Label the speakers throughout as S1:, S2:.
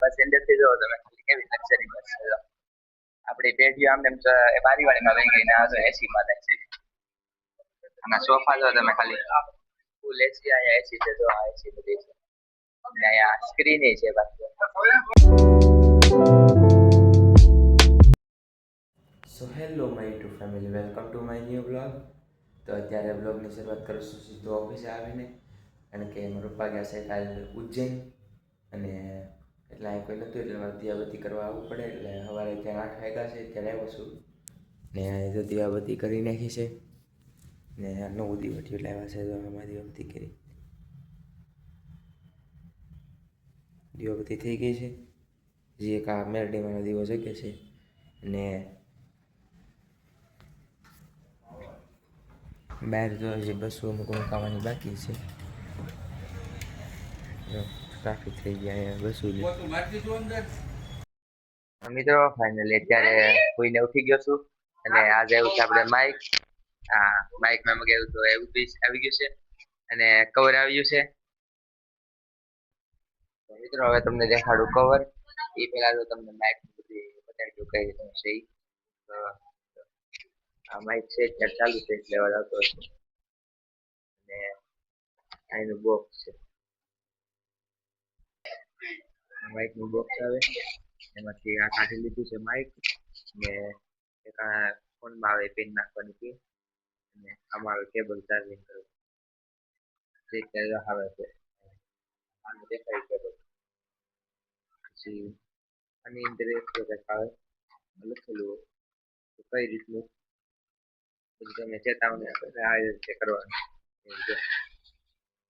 S1: બસ અંદરથી જો તમે ખાલી કેવી લક્ઝરી બસ છે. આપણી પેઢીઓ આમને એમ બારી વાળીમાં વહી ગઈ ને આ એસી માં છે. અને સોફા જો તમે ખાલી ફૂલ એસી અહીંયા એસી છે જો આ એસી બધી છે. અને અહીંયા સ્ક્રીન છે બાકી.
S2: So hello my YouTube family, welcome to my new blog. તો અત્યારે બ્લોગની શરૂઆત કરું છું સીધો ઓફિસે આવીને, કારણ કે મારા પપ્પા ગયા છે કાલ ઉજ્જૈન, અને એટલે અહીં કોઈ નહોતું એટલે મારે દિયાબત્તી કરવા આવવું પડે, એટલે સવારે ત્યાં 8 વાગ્યા છે ત્યારે આવ્યો છું ને તો દિયાબત્તી કરી નાખી છે ને નવું દીવટીયું લાવ્યા છે. તો આમાં દીવાબત્તી કરી, દીવાબત્તી થઈ ગઈ છે. જે એક આ મેરડીમાંનો દીવો જગે છે ને બહાર તો હજી બસો અમુક મુકાવાની બાકી છે. ટ્રાફિક થઈ ગયા અહીંયા બસો.
S1: મિત્રો ફાઇનલી અત્યારે કોઈને ઉઠી ગયો છું અને આજે એવું છે આપણે માઇક માઇકમાં મગાવ્યું તો એવું પીસ આવી ગયું છે અને કવર આવી ગયું છે. મિત્રો હવે તમને દેખાડું કવર. એ પહેલા તો તમને માઇક બધી બતાવી દઉં કઈ રીતનું છે. આ માઇક છે અત્યારે ચાલુ છે એટલે અવાજ આવતો હશે. અને અહીંનું બોક્સ છે, માઇક નું બોક્સ આવે એમાંથી આ કાઢી લીધું છે માઇક ને એક આ ફોનમાં આવે પિન નાખવાની પિન, અને આમાં આવે કેબલ ચાર્જિંગ કરવું જે આવે છે. આનું દેખાય કેબલ. પછી આની અંદર એક આવે લખેલું કઈ રીતનું તમે ચેતવણી આપે આ રીતે કરવાનું,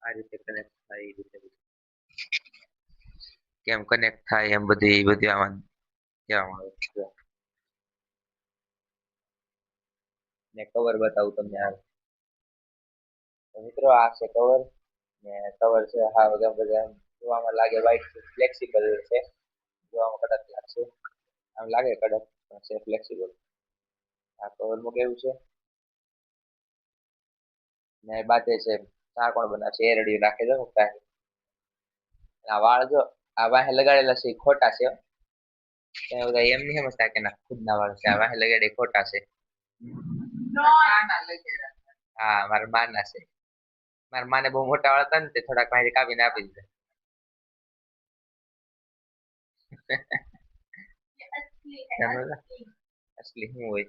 S1: આ રીતે કનેક્ટ થાય એ રીતે કેમ કનેક્ટ થાય એમ બધી આમાં કહેવામાં આવે છે. ને કવર બતાવું તમને આ મિત્રો. આ છે કવર ને કવર છે હા બધા જોવામાં લાગે વ્હાઈટ ફ્લેક્સિબલ છે, જોવામાં કડક લાગશે, આમ લાગે કડક પણ છે ફ્લેક્સિબલ. આ કવરમાં કેવું છે ને બાતે છે ચા કોણ બનાવશે એ રેડી રાખે છે. આ વાળ જો આ વાહે લગાડેલા છે ખોટા છે. બધા એમ નહીં સમજતા કે ના ખુદ ના વાળ છે, આ વાહે લગાડે ખોટા છે. હા મારા મા ના છે. મારા માને બહુ મોટા વાળ હતા ને તે થોડાક માહિતી કાપીને આપી દીધા. અસલી શું હોય?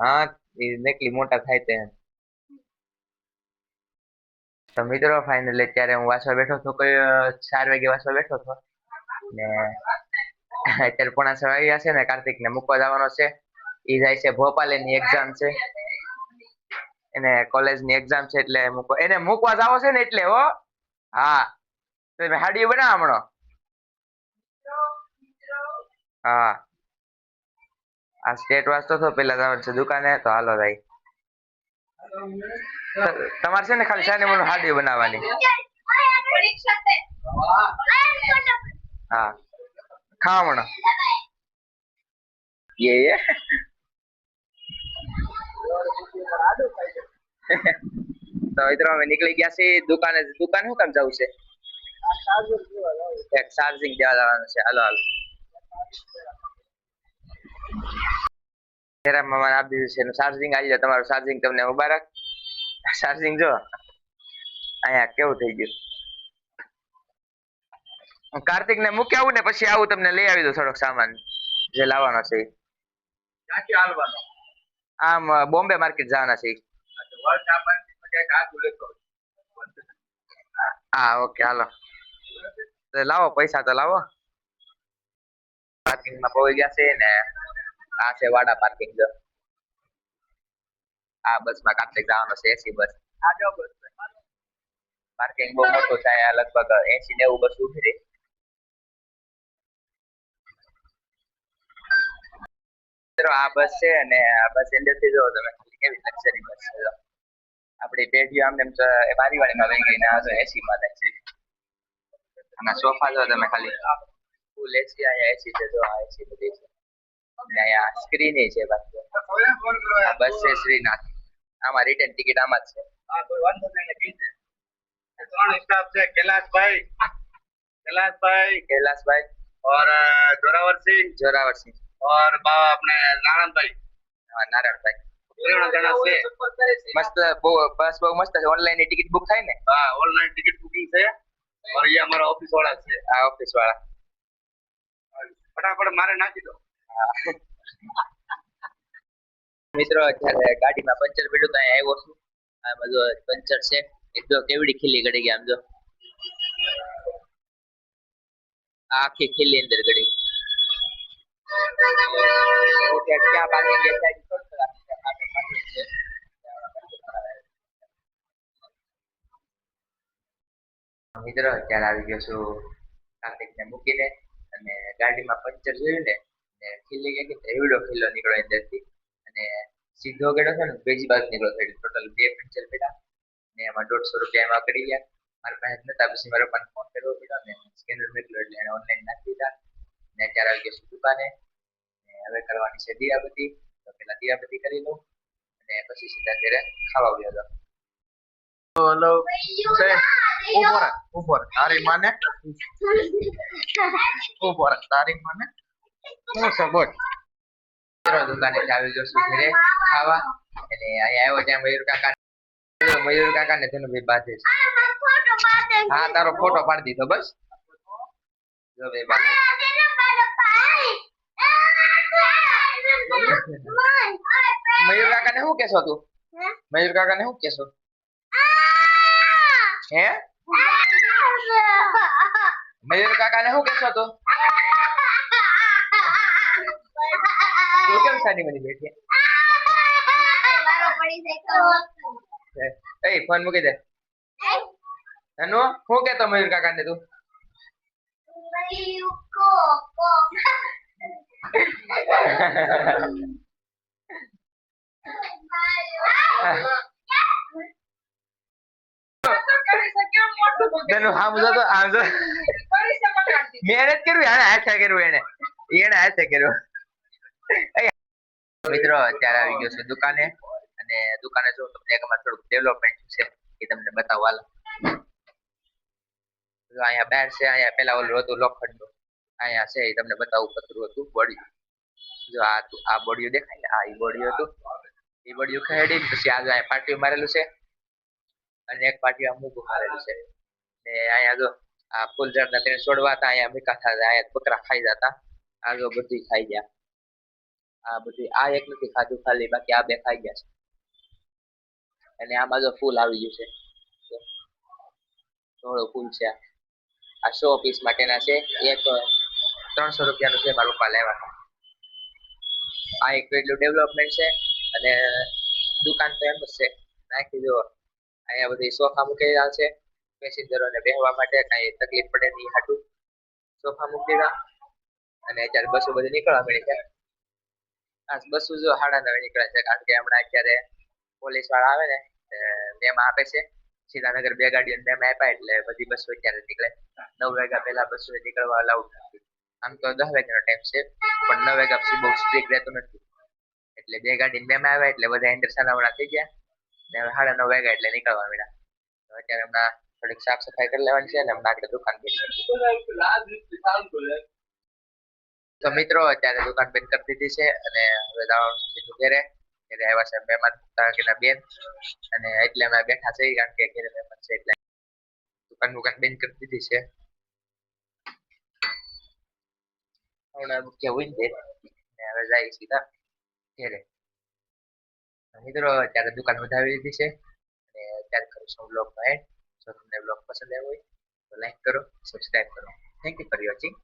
S1: હા એ નકલી મોટા થાય તે. તો મિત્રો ફાઇનલી અત્યારે હું વાંચવા બેઠો હતો, કોઈ 4 વાગે વાંચવા બેઠો હતો ને અત્યારે 5:45 વાગ્યા છે ને કાર્તિક ને મૂકવા જવાનો છે. એ જાય છે ભોપાલ, એની એક્ઝામ છે, એને કોલેજ ની એક્ઝામ છે એટલે એને મૂકવા જાવો છે ને એટલે. હો હા તો તમે હાડીઓ બનાવો હમણાં. હા આ સ્ટેટ વાંચતો હતો પેલા જવાનું છે દુકાને, તો હાલો ભાઈ. તમારે છે ને ખાલી સાની મને હાડી બનાવવાની. હા ખામણ એ તો મિત્રો અમે નીકળી ગયા છીએ દુકાને. દુકાન શું કામ જવું છે? એક ચાર્જિંગ દેવા જવાનું છે. હાલો હાલો મને આપી દીધું છે ચાર્જિંગ. આવી જાય તમારું ચાર્જિંગ, તમને મુબારક. ચાર્જિંગ જો અહીંયા કેવું થઈ ગયું. કાર્તિક ને મૂકી આવું ને પછી આવું તમને લઈ આવી દઉં થોડોક સામાન જે લાવવાનો છે. આમ બોમ્બે માર્કેટ જવાના છે. હા ઓકે હાલો લાવો પૈસા તો લાવો. પાર્કિંગ માં પહોંચી ગયા છે ને આ છે વાડા પાર્કિંગ. જો આ બસ માં કાર્તિક જવાનો છે, એસી બસ. પાર્કિંગ બહુ મોટું છે, લગભગ 80-90 બસ ઉભી રહી. આ બસ છે અને આ બસ અંદરથી જો તમે કેવી લક્ઝરી બસ છે. આપણી પેઢીઓ આમને બારી વાળીમાં વહી ગઈ ને આ એસી માં છે. અને સોફા જો તમે ખાલી ફૂલ એસી અહીંયા એસી છે જો આ એસી બધી છે. અને અહીંયા સ્ક્રીન છે બાકી. બસ છે શ્રીનાથ. આમાં રિટર્ન ટિકિટ આમાં જ છે.
S3: ત્રણ स्टाफ છે कैलाश भाई
S1: कैलाश भाई
S3: और जोरावर सिंह और अपने नारायण भाई
S1: हाँ नारायण भाई
S3: ત્રણ જણા છે
S1: मस्त बस बહુ મસ્ત છે ઓનલાઈન ની ટિકિટ બુક થાય ને
S3: हाँ ऑनलाइन टिकट बुकिंग है और ये हमारा ऑफिस वाला है
S1: આ ઓફિસ વાળા
S3: फटाफट मारे नाखी दो
S1: મિત્રો અત્યારે ગાડીમાં પંચર પડ્યું તો અહીંયા આવ્યો છું આ બધું પંચર છે એક તો કેવડી ખીલી ગડી ગઈ આમ જો આ આખી ખીલી અંદર ગડી ઓકે ક્યાં પાર્કિંગ છે મિત્રો અત્યારે આવી ગયો છું કાર્તિકને મૂકીને અને ગાડીમાં પંચર જોયું ને ખીલી ગઈ કે એવડો ખીલો નીકળ્યો અંદરથી અને સીધો ગયો છે ને બીજી બાજુ નીકળ્યો થયો ટોટલ 2 પંચર પડ્યા ને એમાં 150 રૂપિયા એમાં કરી ગયા મારા પાસે નતા પછી મારા પપ્પાને ફોન કર્યો પડ્યો ને સ્કેનર મોકલ્યો એટલે એને ઓનલાઈન નાખી દીધા ને અત્યારે આવી ગયો છું દુકાને ને હવે કરવાની છે દિયાબત્તી તો પેલા દિયાબત્તી કરી લઉં અને પછી સીધા ઘરે ખાવા ગયો હતો
S3: हेलो ऊपर तारी माने ऊपर तारी माने શું છે બોલ
S1: મિત્રો દુકાને આવી ગયો છું ઘરે ખાવા એટલે અહીંયા આવ્યો ત્યાં મયુર કાકા ને તેનો ભાઈ બાંધે છે હા તારો ફોટો પાડી દીધો બસ જો ભાઈ બાંધે મયુર કાકા ને શું કેશો તું મયુર કાકા ને શું કેશો હે મયુર કાકા ને શું કેશો તું તું કેમ સાડી બની બેઠી એ ફોન મૂકી દે નનુ શું કેતો મયુર કાકા ને તું આમ જો તો આમ જો મહેનત કર્યું એને હાથે કર્યું એને હાથે કર્યું મિત્રો અત્યારે આવી ગયો છે દુકાને અને દુકાને જો તમને એક અમાર થોડુંક ડેવલપમેન્ટ છે એ તમને બતાવવા જો અહીંયા બેર છે અહીંયા પેલા ઓલું હતું લોખંડનું અહીંયા છે એ તમને બતાવું પતરું હતું બોડી જો આ બોડીયું દેખાય ને આ ઈ બોડીયું હતું એ બોડીયું ખેડી પછી આ અહીંયા પાટિયું મારેલું છે અને એક પાટિયું આમ ઊભું મારેલું છે ને અહીંયા જો આ ફૂલ ઝાડના તેને છોડવા હતા અહીંયા મીઠા થતા અહીંયા બકરા ખાઈ જતા આ જો બધું ખાઈ ગયા આ બધું આ એક નથી ખાધું ખાલી બાકી આ બે ખાઈ ગયા છે અને આમાં જો ફૂલ આવી ગયું છે થોડો ફૂલ છે આ 100 પીસ માટેના છે એક 300 રૂપિયાનું છે મારા પપ્પા લેવા આ એક એટલું ડેવલપમેન્ટ છે અને દુકાન તો એમ જ છે નાખી જો અહીંયા બધી સોફા મૂકેલા છે પેસેન્જરોને બેસવા માટે કઈ તકલીફ પડે નહીં હાટું સોફા મૂકી દીધા અને અત્યારે બસો બધી નીકળવા મળી છે આ બસો જો 9:30 નીકળે છે કારણ કે હમણાં અત્યારે પોલીસ વાળા આવે ને મેમ આપે છે સીતાનગર 2 ગાડીઓ મેમ આપ્યા એટલે બધી બસો અત્યારે નીકળે 9 વાગ્યા પહેલા બસો નીકળવા અલાઉડ નથી આમ તો 10 વાગ્યાનો ટાઈમ છે પણ 9 વાગ્યા પછી બહુ સ્ટ્રિક્ટ રહેતું નથી એટલે 2 ગાડી મેમ આવ્યા એટલે બધા અંદર સાનાવડા થઈ ગયા ને 9:30 વાગ્યા એટલે નીકળવા મળ્યા તો અત્યારે હમણાં થોડીક સાફ સફાઈ કરી લેવાની છે ને હમણાં આગળ દુકાન તો મિત્રો અત્યારે દુકાન બંધ કરી દીધી છે અને હવે જવાનું સીધું ઘરે આવ્યા છે મહેમાન બેન અને એટલે અમે બેઠા છે કારણ કે ઘરે મહેમાન છે એટલે દુકાન બંધ કરી દીધી છે હમણાં મુખ્ય હોય ને હવે જાય સીધા ઘરે મિત્રો અત્યારે દુકાન વધાવી દીધી છે અને અત્યારે કરું છું બ્લોગ માં એડ જો તમને બ્લોગ પસંદ આવ્યો હોય તો લાઈક કરો સબસ્ક્રાઇબ કરો thank you for watching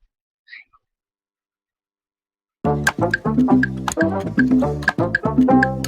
S1: Thank you.